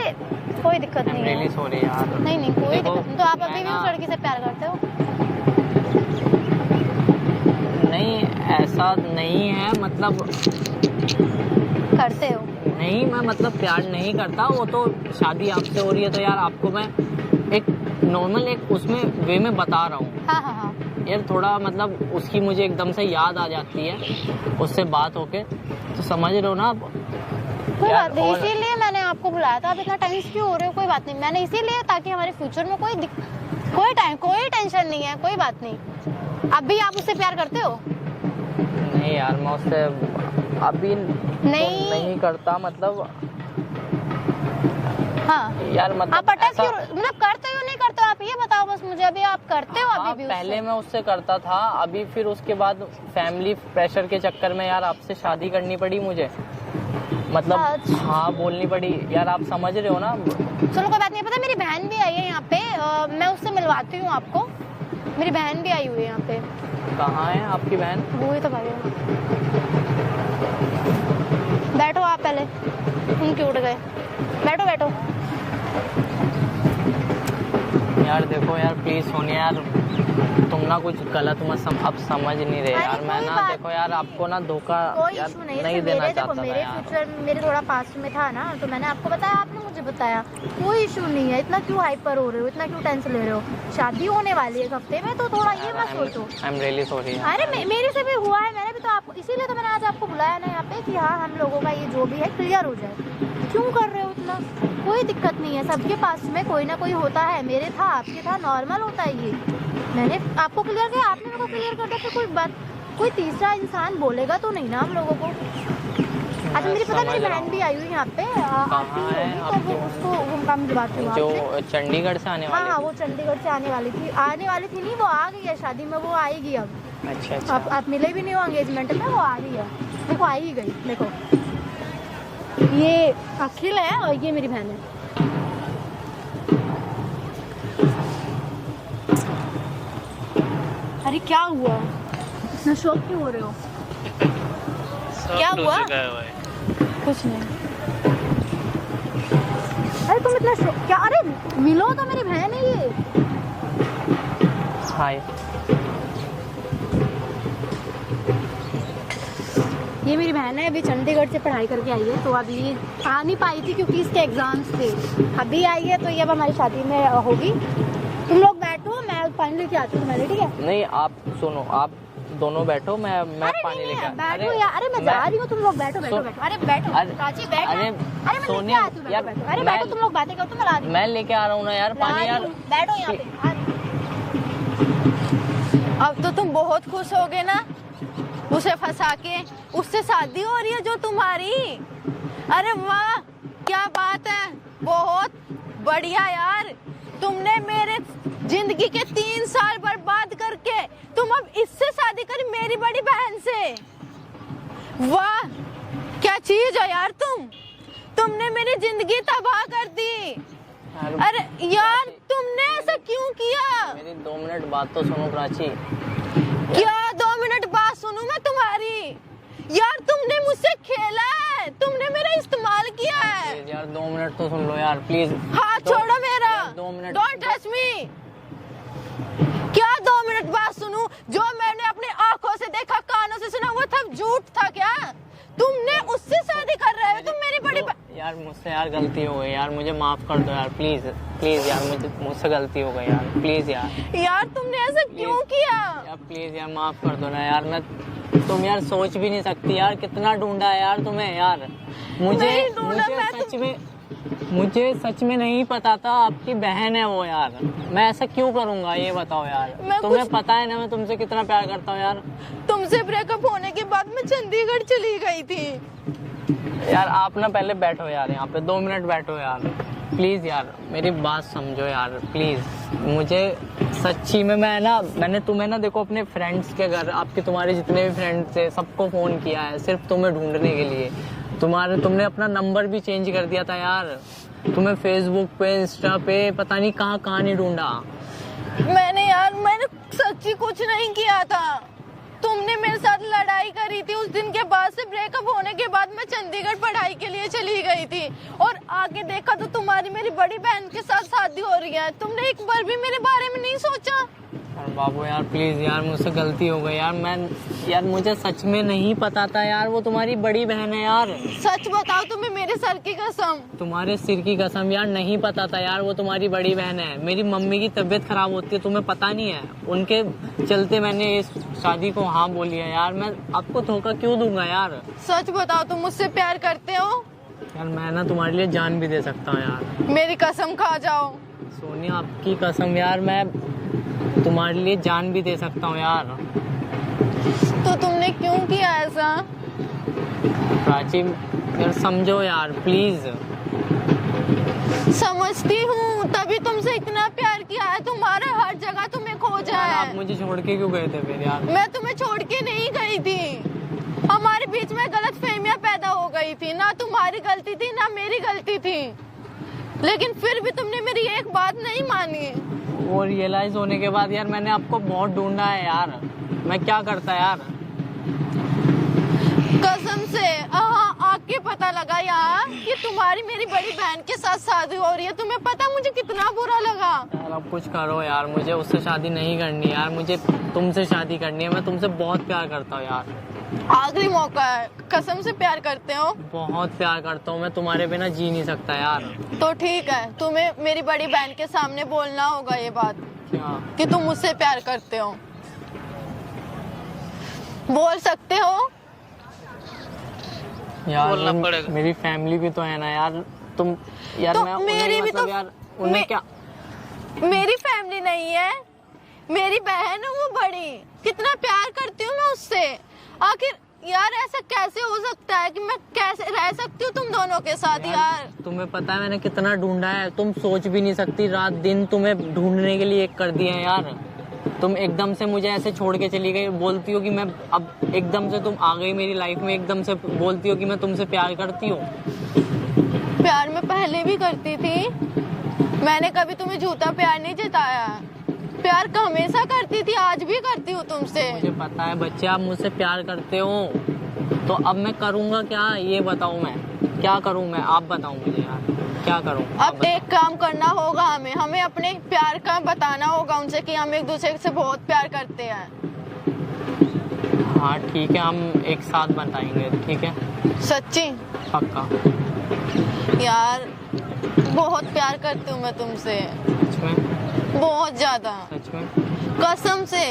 कोई दिक्कत I'm नहीं really है। sorry यार। नहीं नहीं कोई देखो, दिक्कत नहीं। तो आप मैं अभी भी ना- उस लड़की से प्यार करते हो? नहीं ऐसा नहीं है, मतलब करते हो? नहीं, मैं मतलब प्यार नहीं करता, वो तो शादी आपसे हो रही है तो यार आपको मैं एक नॉर्मल एक उसमें वे में बता रहा हूँ हाँ हाँ हाँ। यार। थोड़ा मतलब उसकी मुझे एकदम से याद आ जाती है उससे बात होके, तो समझ रहे हो ना आप कोई यार। बात नहीं, और इसीलिए मैंने आपको बुलाया था। आप इतना टेंस क्यों हो रहे हो? कोई बात नहीं, मैंने इसीलिए ताकि हमारे फ्यूचर में कोई टेंशन नहीं है, कोई बात नहीं। अब भी आप उससे प्यार करते हो? नहीं यार, मैं उससे अभी नहीं करता, मतलब हाँ यार मतलब आप अटैक ऐसा- क्यों, मतलब करते हो नहीं करते हो? आप ये बताओ बस मुझे, अभी आप करते हो अभी भी उससे? पहले मैं उससे करता था, अभी फिर उसके बाद फैमिली प्रेशर के चक्कर में यार आपसे शादी करनी पड़ी मुझे, मतलब अच्छा। हाँ बोलनी पड़ी यार, आप समझ रहे हो ना। चलो कोई बात नहीं। पता मेरी बहन भी आई है यहाँ पे, मैं उससे मिलवाती हूँ आपको। मेरी बहन भी आई हुई है यहाँ पे। कहाँ है आपकी बहन? वो ही तो भाई। बैठो आप पहले, तुम क्यों उठ गए? बैठो बैठो। यार देखो यार प्लीज सोनिया यार, तुम ना कुछ गलत मत अब समझ नहीं रहे अरे यार। मैं कोई ना बात देखो यार आपको ना धोखा कोई यार इशू नहीं, नहीं देना मेरे चाहता था मेरे यार। फ्यूचर मेरे थोड़ा पास्ट में था ना, तो मैंने आपको बताया, आपने मुझे बताया। कोई इशू नहीं है, इतना क्यों हाइपर हो रहे हो, इतना क्यों टेंशन ले रहे हो? शादी होने वाली है एक हफ्ते में, तो थोड़ा ये मत सोचो। I am really sorry. अरे मेरे से भी हुआ है, मैंने भी तो आपको, इसीलिए तो मैंने आज आपको बुलाया ना यहाँ पे कि हाँ हम लोगों का ये जो भी है क्लियर हो जाए। क्यों कर रहे हो इतना? कोई दिक्कत नहीं है, सबके पास में कोई ना कोई होता है। मेरे था, आपके था, नॉर्मल होता है ये। मैंने आपको क्लियर किया, आपने मेरे को क्लियर कर दिया, फिर कोई बात, कोई तीसरा इंसान बोलेगा तो नहीं ना हम लोगों को। अच्छा मेरी पता मेरी बहन भी आई हुई यहाँ पे, आती है होगी, तो वो उसको उनका मिलवाती हूँ जो आपसे। चंडीगढ़ से आने हाँ वाली हाँ, वो चंडीगढ़ से आने वाली थी नहीं, वो आ गई है शादी में, वो आएगी अब। अच्छा अच्छा। आप मिले भी नहीं हो एंगेजमेंट में, वो आ गई है। देखो आ ही गई, देखो ये अखिल है और ये मेरी बहन है। अरे क्या हुआ, इतना शौक क्यों हो रहे हो? सब क्या टूट हुआ? चुका है भाई। कुछ नहीं। अरे तुम इतना शौक क्या? अरे मिलो तो, मेरी बहन है ये। हाय। ये मेरी बहन है, अभी चंडीगढ़ से पढ़ाई करके आई है, तो अभी आ नहीं पाई थी क्योंकि इसके एग्जाम्स थे। अभी आई है तो ये अब हमारी शादी में होगी। तुम लोग बैठो, मैं पानी लेके आती हूँ तुम्हारे, ठीक है? नहीं आप सुनो, आप दोनों बैठो, मैं अरे पानी नहीं, लेके नहीं, बैठो यार। अरे मैं जा रही हूँ, तुम लोग बैठो बैठो बैठो। अरे बैठो प्राची, बैठ। अरे मैं लेके सोनिया आती हूँ, यार, बैठो। अरे मैं- बैठो, तुम लोग बातें करो, तुम ला रही हूँ। मैं लेके आ रहा हूँ ना यार पानी यार। बैठो यहाँ पे, आ रही हूँ। अब तो तुम बहुत खुश हो गए ना उसे फंसा के, उससे शादी हो रही है जो तुम्हारी। अरे वाह क्या बात है, बहुत बढ़िया यार। तुमने मेरे जिंदगी के 3 साल बर्बाद करके तुम अब इससे शादी करी, मेरी बड़ी बहन से। वाह क्या चीज है यार तुमने मेरी जिंदगी तबाह कर दी। अरे यार तुमने ऐसा क्यों किया? मेरी 2 मिनट बात तो सुनो प्राची। क्या 2 मिनट बात सुनूं मैं तुम्हारी? यार तुमने मुझसे खेला है, तुमने मेरा इस्तेमाल किया है। प्लीज यार 2 मिनट तो सुन लो यार प्लीज। हाथ छोड़ो मेरा, 2 मिनट। Don't touch me. क्या 2 मिनट बात सुनूं? जो मैंने अपनी आंखों से देखा, कानों से सुना, वो सब झूठ था क्या? तुमने उससे शादी कर रहे हो? तुम मेरी बड़ी यार मुझसे यार गलती हो गई यार, मुझे माफ कर दो यार प्लीज प्लीज यार, मुझसे गलती हो गई यार प्लीज यार। यार तुमने ऐसा क्यों किया? यार प्लीज यार माफ कर दो ना यार। मैं तुम यार सोच भी नहीं सकती यार, कितना ढूंढा है यार तुम्हें यार। नहीं ढूंढा, मुझे सच में नहीं पता था आपकी बहन है वो यार। मैं ऐसा क्यों करूंगा ये बताओ यार। तुम्हें पता है ना मैं तुमसे कितना प्यार करता हूँ यार। तुमसे ब्रेकअप होने के बाद मैं चंडीगढ़ चली गई थी। यार आप ना पहले बैठो यार, यहाँ पे 2 मिनट बैठो यार प्लीज यार, मेरी बात समझो यार प्लीज। मुझे सच्ची में मैंने तुम्हें ना देखो अपने फ्रेंड्स के घर, तुम्हारे जितने भी फ्रेंड्स थे सबको फोन किया है सिर्फ तुम्हें ढूंढने के लिए। तुमने अपना नंबर भी चेंज कर दिया था यार। तुम्हें फेसबुक पे, इंस्टा पे, पता नहीं कहाँ नहीं ढूंढा। मैंने सच्ची कुछ नहीं किया था। तुमने मेरे साथ लड़ाई करी थी, उस दिन के बाद से ब्रेकअप होने के बाद मैं चंडीगढ़ पढ़ाई के लिए चली गई थी, और आगे देखा तो तुम्हारी मेरी बड़ी बहन के साथ शादी हो रही है। तुमने एक बार भी मेरे बारे में नहीं सोचा? बाबू यार प्लीज यार, मुझसे गलती हो गई यार। यार मुझे सच में नहीं पता था यार, वो तुम्हारी बड़ी बहन है यार। सच बताओ तुम्हें मेरे सर की कसम। तुम्हारे सिर की कसम यार, नहीं पता था यार, वो तुम्हारी बड़ी बहन है। मेरी मम्मी की तबीयत खराब होती है, तुम्हें पता नहीं है, उनके चलते मैंने इस शादी को हाँ बोली है यार। मैं आपको धोखा क्यों दूंगा यार। सच बताओ तुम मुझसे प्यार करते हो? यार मैं ना तुम्हारे लिए जान भी दे सकता हूँ यार। मेरी कसम खा जाओ। सोनिया आपकी कसम यार, मैं तुम्हारे लिए जान भी दे सकता हूँ यार। तो तुमने क्यों किया ऐसा? प्राची यार समझो यार प्लीज। समझती हूँ, तभी तुमसे इतना प्यार किया है, तुम्हारे हर जगह तुम्हें खोजा यार आप है। मुझे छोड़ के क्यों गए थे फिर यार? मैं तुम्हें छोड़ के नहीं गई थी, हमारे बीच में गलतफहमियां पैदा हो गई थी। ना तुम्हारी गलती थी ना मेरी गलती थी, लेकिन फिर भी तुमने मेरी एक बात नहीं मानी। वो रियलाइज होने के बाद यार मैंने आपको बहुत ढूंढा है यार, मैं क्या करता यार। कसम से आके पता लगा यार कि तुम्हारी मेरी बड़ी बहन के साथ शादी हो रही है। तुम्हें पता मुझे कितना बुरा लगा। यार अब कुछ करो यार, मुझे उससे शादी नहीं करनी यार, मुझे तुमसे शादी करनी है। मैं तुमसे बहुत प्यार करता हूँ यार। आखिरी मौका है, कसम से प्यार करते हो? बहुत प्यार करता हूँ मैं, तुम्हारे बिना जी नहीं सकता यार। तो ठीक है, तुम्हें मेरी बड़ी बहन के सामने बोलना होगा ये बात क्या? कि तुम मुझसे प्यार करते हो। बोल सकते हो? यार बोलना पड़ेगा। मेरी फैमिली भी तो है ना यार। तुम यार तो मैं मेरी भी मतलब तो यार उन्हें क्या। मेरी फैमिली नहीं है, मेरी बहन है वो बड़ी। कितना प्यार करती हूँ मैं उससे। आखिर यार ऐसा कैसे हो सकता है कि मैं कैसे रह सकती हूँ तुम दोनों के साथ यार? तुम्हें पता है मैंने कितना ढूंढा है, तुम सोच भी नहीं सकती। रात दिन तुम्हें ढूंढने के लिए एक कर दिया है यार। तुम एकदम से मुझे ऐसे छोड़ के चली गई, बोलती हो कि मैं अब एकदम से तुम आ गई मेरी लाइफ में, एकदम से बोलती हो कि मैं तुमसे प्यार करती हूँ। प्यार मैं पहले भी करती थी, मैंने कभी तुम्हें झूठा प्यार नहीं जताया। प्यार का हमेशा करती थी, आज भी करती हूँ तुमसे। मुझे पता है बच्चे, आप मुझसे प्यार करते हो, तो अब मैं करूँगा क्या ये बताओ, मैं क्या करूँ? मैं आप बताओ मुझे यार, क्या करूँ? अब एक काम करना होगा हमें अपने प्यार का बताना होगा उनसे कि हम एक दूसरे से बहुत प्यार करते हैं। हाँ ठीक है, हम एक साथ बताएंगे, ठीक है? सच्ची? पक्का। यार बहुत प्यार करती हूँ मैं तुमसे, सच में? बहुत ज्यादा, सच में? कसम से।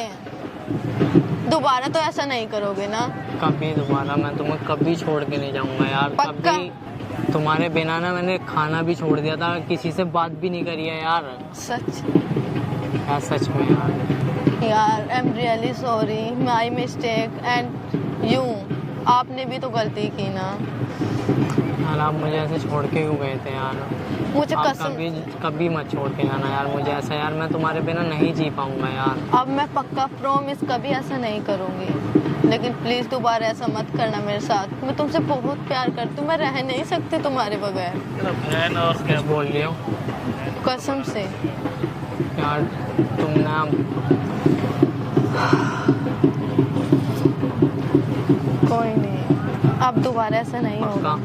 दोबारा तो ऐसा नहीं करोगे ना? कभी दोबारा मैं तुम्हें कभी छोड़ के नहीं जाऊंगा यार। पक्का? कभी तुम्हारे बिना ना मैंने खाना भी छोड़ दिया था, किसी से बात भी नहीं करी है यार। सच? यार सच में यार I am really sorry, my mistake and you. आपने भी तो गलती की ना यार। आप मुझे ऐसे छोड़ के क्यों गए थे यार? मुझे आप कसम। कभी मत छोड़ के जाना यार मुझे ऐसा यार, मैं तुम्हारे बिना नहीं जी पाऊंगा यार। अब मैं पक्का प्रॉमिस कभी ऐसा नहीं करूंगी, लेकिन प्लीज दोबारा ऐसा मत करना मेरे साथ। मैं तुमसे बहुत प्यार करती हूँ, मैं रह नहीं सकती तुम्हारे बगैर, मेरा बहन और क्या बोल रही हो कसम से। यार? तुम ना कोई नहीं, अब दोबारा ऐसा नहीं होगा।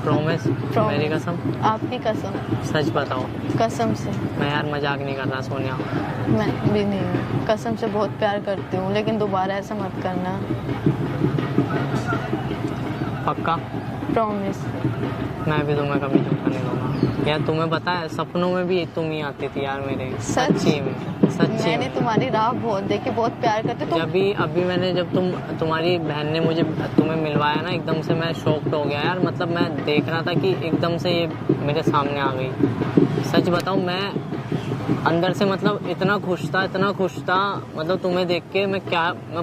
प्रॉमिस? मेरी कसम? आपकी कसम, सच बताओ। कसम से। मैं यार मजाक नहीं कर रहा सोनिया। मैं भी नहीं, कसम से बहुत प्यार करती हूँ, लेकिन दोबारा ऐसा मत करना, पक्का? प्रॉमिस। मैं भी तुम्हें कभी धोखा नहीं दूंगा यार। तुम्हें पता है सपनों में भी तुम ही आती थी यार मेरे। सच? सच्ची में, सच्ची मैंने में। तुम्हारी राह बहुत देखी, बहुत प्यार करती तुम। अभी मैंने जब तुम्हारी बहन ने मुझे तुम्हें मिलवाया ना, एकदम से मैं शॉक्ड हो गया यार। मतलब मैं देख रहा था कि एकदम से ये मेरे सामने आ गई। सच बताऊं मैं अंदर से मतलब इतना खुश था, मतलब तुम्हें देख के मैं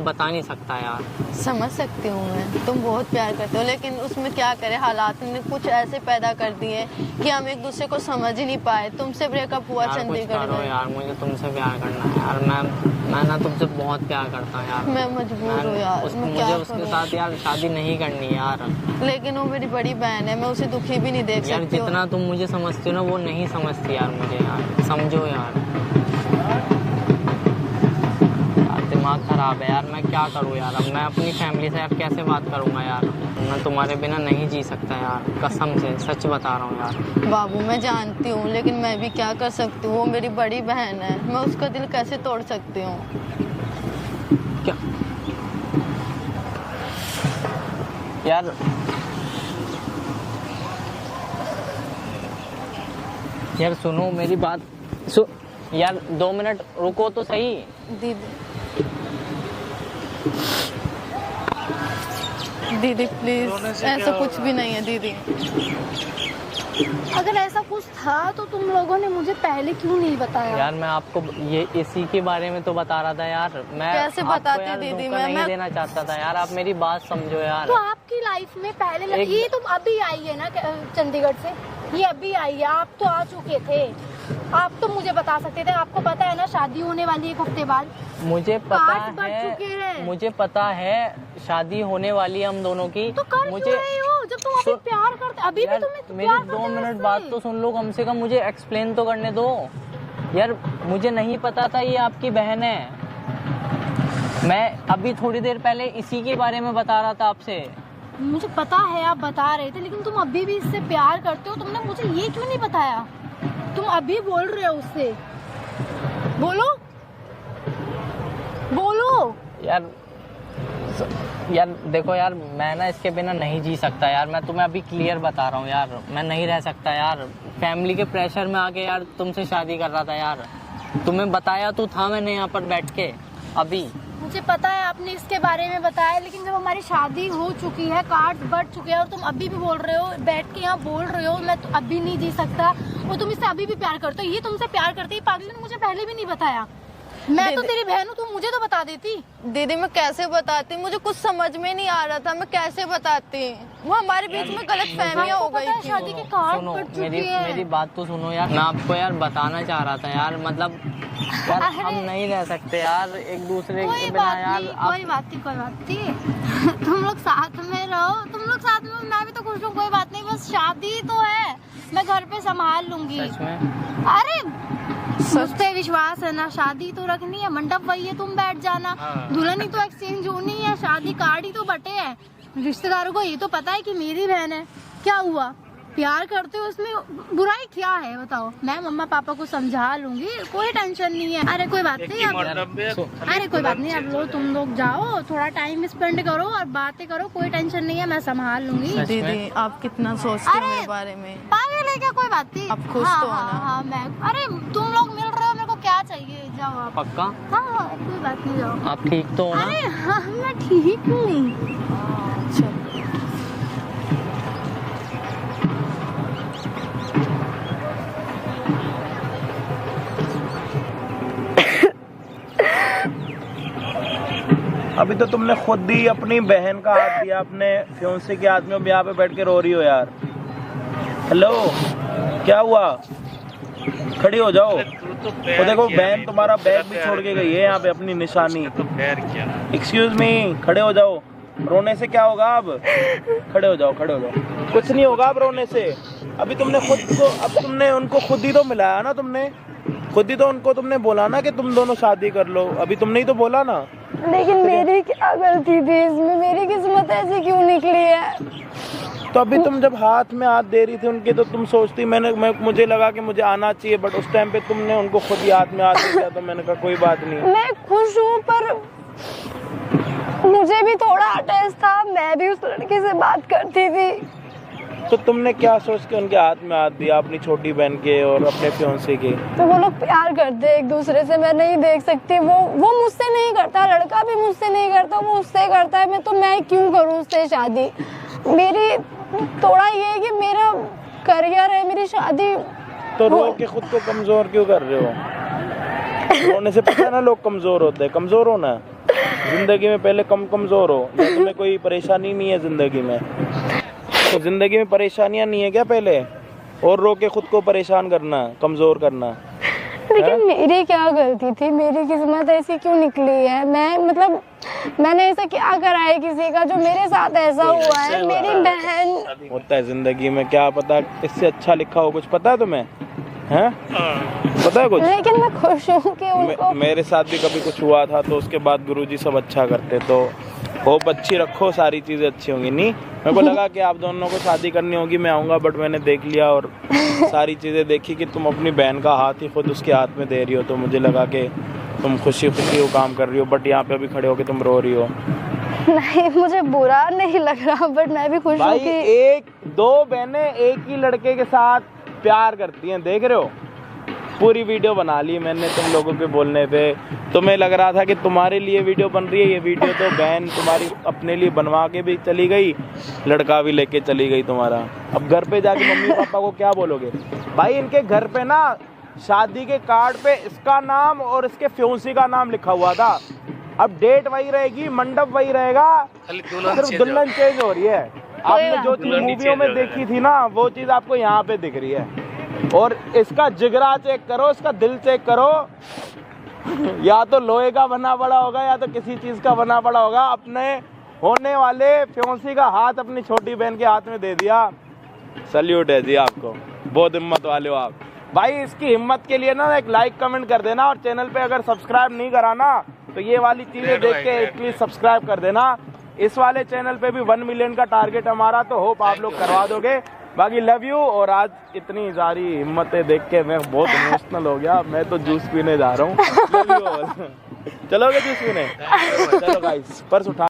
बता नहीं सकता यार। समझ सकती हूँ मैं, तुम बहुत प्यार करते हो, लेकिन उसमें क्या करे, हालात ने कुछ ऐसे पैदा कर दिए कि हम एक दूसरे को समझ ही नहीं पाए। तुमसे ब्रेकअप हुआ यार कुछ चंडीगढ़ करो में। यार, मुझे तुमसे प्यार करना है यार। मैं ना तुमसे बहुत प्यार करता हूँ यार। मैं मजबूर हूँ यार, मैं क्या मुझे उसके करूँ? साथ यार शादी नहीं करनी है यार। लेकिन वो मेरी बड़ी बहन है, मैं उसे दुखी भी नहीं देख यार सकती हूँ। जितना तुम मुझे समझती हो ना, वो नहीं समझती यार मुझे यार, समझो यार। दिमाग ख़राब है यार, मैं क्या करूँ यार। अब मैं अपनी फैमिली से यार कैसे बात करूँगा यार। मैं तुम्हारे बिना नहीं जी सकता यार, कसम से सच बता रहा हूँ यार। बाबू मैं जानती हूँ, लेकिन मैं भी क्या कर सकती हूँ, वो मेरी बड़ी बहन है, मैं उसका दिल कैसे तोड़ सकती हूँ। क्या यार, यार सुनो मेरी बात, यार 2 मिनट रुको तो सही। दीदी प्लीज, ऐसा कुछ भी नहीं है दीदी। अगर ऐसा कुछ था तो तुम लोगों ने मुझे पहले क्यों नहीं बताया? यार मैं आपको ये इसी के बारे में तो बता रहा था यार। मैं कैसे आपको बताती यार दीदी, धोखा नहीं मैं देना चाहता था यार, आप मेरी बात समझो यार। तो आपकी लाइफ में पहले ये तुम अभी आई है ना चंडीगढ़ से, ये अभी आई है, आप तो आ चुके थे, आप तो मुझे बता सकते थे। आपको पता है ना शादी होने वाली है 1 हफ्ते बाद। मुझे पता 8 बज चुके हैं। है, मुझे पता है शादी होने वाली है हम दोनों की। तो कर मुझे क्यों रहे हो जब तुम अभी प्यार करते, अभी भी तुम्हें मेरी प्यार करते 2 हो मिनट इससे? बात तो सुन लो कम से कम, मुझे एक्सप्लेन तो करने दो यार। मुझे नहीं पता था ये आपकी बहन है। मैं अभी थोड़ी देर पहले इसी के बारे में बता रहा था आपसे। मुझे पता है आप बता रहे थे, लेकिन तुम अभी भी इससे प्यार करते हो, तुमने मुझे ये क्यों नहीं बताया? तुम अभी बोल रहे हो उससे, बोलो बोलो। यार देखो यार, मैं ना इसके बिना नहीं जी सकता यार। मैं तुम्हें अभी क्लियर बता रहा हूँ यार, मैं नहीं रह सकता यार। फैमिली के प्रेशर में आके यार तुमसे शादी कर रहा था यार। तुम्हें बताया तो था मैंने यहाँ पर बैठ के अभी। मुझे पता है आपने इसके बारे में बताया, लेकिन जब हमारी शादी हो चुकी है, कार्ड्स बढ़ चुके हैं, और तुम अभी भी बोल रहे हो, बैठ के यहाँ बोल रहे हो मैं तो अभी नहीं जी सकता, और तुम इससे अभी भी प्यार करते हो। ये तुमसे प्यार करते ही पागल ने मुझे पहले भी नहीं बताया। मैं तो तेरी बहन हूँ, तुम मुझे तो बता देती। दीदी मैं कैसे बताती, मुझे कुछ समझ में नहीं आ रहा था, मैं कैसे बताती। वो हमारे बीच में गलत फहमियाँ हो गई थी। शादी के कार्ड सुनो बढ़ चुके हैं। मेरी बात तो सुनो यार। मैं आपको यार बताना चाह रहा था यार, मतलब यार हम नहीं रह सकते यार एक दूसरे के बिना यार। कोई बात नहीं तुम लोग साथ में रहो, तुम लोग साथ में, मैं भी तो खुश हूँ, कोई बात नहीं। बस शादी तो है, मैं घर पे संभाल लूंगी। सच में? अरे मुझ पे विश्वास है ना, शादी तो रखनी है, मंडप वही है, तुम बैठ जाना। दुल्हन ही तो एक्सचेंज होनी है, शादी कार्ड ही तो बटे हैं। रिश्तेदारों को ये तो पता है कि मेरी बहन है। क्या हुआ, प्यार करते हो, उसमें बुराई क्या है बताओ? मैं मम्मा पापा को समझा लूंगी, कोई टेंशन नहीं है। अरे कोई बात नहीं, अरे कोई बात नहीं, अब लोग तुम लोग जाओ, थोड़ा टाइम स्पेंड करो और बातें करो, कोई टेंशन नहीं है, मैं संभाल लूंगी। दीदी आप कितना सोचते हो मेरे बारे में? पागल है क्या? कोई बात नहीं, आप खुश तो हो ना? हाँ मैं, अरे तुम लोग मिल रहे हो, मेरे को क्या चाहिए, जाओ आप। पक्का? हाँ कोई बात नहीं, जाओ आप ठीक तो हो ना? अरे हाँ मैं ठीक हूँ। अभी तो तुमने खुद ही अपनी बहन का हाथ दिया अपने फियांसे के हाथ में, अब यहाँ पे बैठ के रो रही हो यार। हेलो, क्या हुआ? खड़ी हो जाओ। तो देखो बहन तुम्हारा बैग भी छोड़ के गई है यहाँ पे, अपनी निशानी। एक्सक्यूज मी, खड़े हो जाओ। रोने से क्या होगा? अब खड़े हो जाओ, खड़े हो जाओ, कुछ नहीं होगा अब रोने से। अभी तुमने तुमने उनको खुद ही तो मिलाया ना, तुमने खुद ही तो उनको तुमने बोला ना कि तुम दोनों शादी कर लो, अभी तुमने ही तो बोला ना। लेकिन मेरी क्या गलती थी इसमें? मेरी किस्मत ऐसी क्यों निकली है? तो अभी तुम जब हाथ में हाथ दे रही थी उनके, तो तुम सोचती, मुझे लगा कि मुझे आना चाहिए, बट उस टाइम पे तुमने उनको खुद ही हाथ में हाथ दे दिया, तो मैंने कहा कोई बात नहीं। मैं खुश हूँ, पर मुझे भी थोड़ा अटैच था, मैं भी उस लड़के से बात करती थी। तो तुमने क्या सोच के उनके हाथ में हाथ दिया, अपनी छोटी बहन के और अपने फियांसे के? तो वो लोग प्यार करते हैं एक दूसरे से, मैं नहीं देख सकती। वो मुझसे नहीं करता, लड़का भी मुझसे नहीं करता, वो उससे करता है। मैं क्यों करूँ उससे शादी? मेरी थोड़ा ये है कि मेरा करियर है, मेरी शादी। तो रो के खुद को कमजोर क्यों कर रहे हो? रोने से पता है ना लोग कमजोर होते हैं। कमजोर हो ना जिंदगी में, पहले कमजोर हो। या तुम्हें कोई परेशानी नहीं है जिंदगी में? तो जिंदगी में परेशानियां नहीं है क्या पहले? और रो के खुद को परेशान करना, कमजोर करना। लेकिन मेरी क्या गलती थी? मेरी किस्मत ऐसी क्यों निकली है? मैंने ऐसा क्या करा है किसी का जो मेरे साथ ऐसा हुआ है? मेरी बहन होता है जिंदगी में, क्या पता इससे अच्छा लिखा हो, कुछ पता है तुम्हें? हैं? पता है कुछ? लेकिन मैं खुश हूँ कि उनको मेरे साथ भी कभी कुछ हुआ था तो उसके बाद गुरुजी सब अच्छा करते, तो होप अच्छी रखो, सारी चीजें अच्छी होंगी। नहीं, मेरे को लगा कि आप दोनों को शादी करनी होगी, मैं आऊँगा, बट मैंने देख लिया और सारी चीज़ें देखी कि तुम अपनी बहन का हाथ ही खुद उसके हाथ में दे रही हो, तो मुझे लगा कि तुम खुशी खुशी वो काम कर रही हो, बट यहाँ पे अभी खड़े होके तुम रो रही हो। नहीं, मुझे बुरा नहीं लग रहा, बट मैं भी खुश हूँ भाई कि एक दो बहनें एक ही लड़के के साथ प्यार करती हैं, देख रहे हो? पूरी वीडियो बना ली मैंने तुम लोगों के बोलने पे। तुम्हें लग रहा था कि तुम्हारे लिए वीडियो बन रही है, ये वीडियो तो बहन तुम्हारी अपने लिए बनवा के भी चली गई, लड़का भी लेके चली गई तुम्हारा। अब घर पे जाके मम्मी पापा को क्या बोलोगे? भाई इनके घर पे ना शादी के कार्ड पे इसका नाम और इसके फ्योंसी का नाम लिखा हुआ था। अब डेट वही रहेगी, मंडप वही रहेगा, खाली दुल्हन सिर्फ change दुल्हन चेंज हो रही है। आपने जो चीज दुल्हन ही मूवियों change में हो देखी थी ना, वो चीज आपको यहाँ पे दिख रही है। और इसका जिगरा चेक करो, इसका दिल चेक करो, या तो लोहे का बना पड़ा होगा या तो किसी चीज का बना पड़ा होगा। अपने होने वाले फ्योंसी का हाथ अपनी छोटी बहन के हाथ में दे दिया। सल्यूट है जी आपको, बहुत हिम्मत वाले हो आप। भाई इसकी हिम्मत के लिए ना एक लाइक कमेंट कर देना, और चैनल पे अगर सब्सक्राइब नहीं करा ना तो ये वाली चीजें देख के प्लीज सब्सक्राइब कर देना। इस वाले चैनल पे भी 1 मिलियन का टारगेट हमारा, तो होप आप लोग करवा दोगे। बाकी लव यू। और आज इतनी सारी हिम्मतें देख के मैं बहुत इमोशनल हो गया, मैं तो जूस पीने जा रहा हूँ। चलोगे जूस पीने? चलो गाइस, पर्स उठा।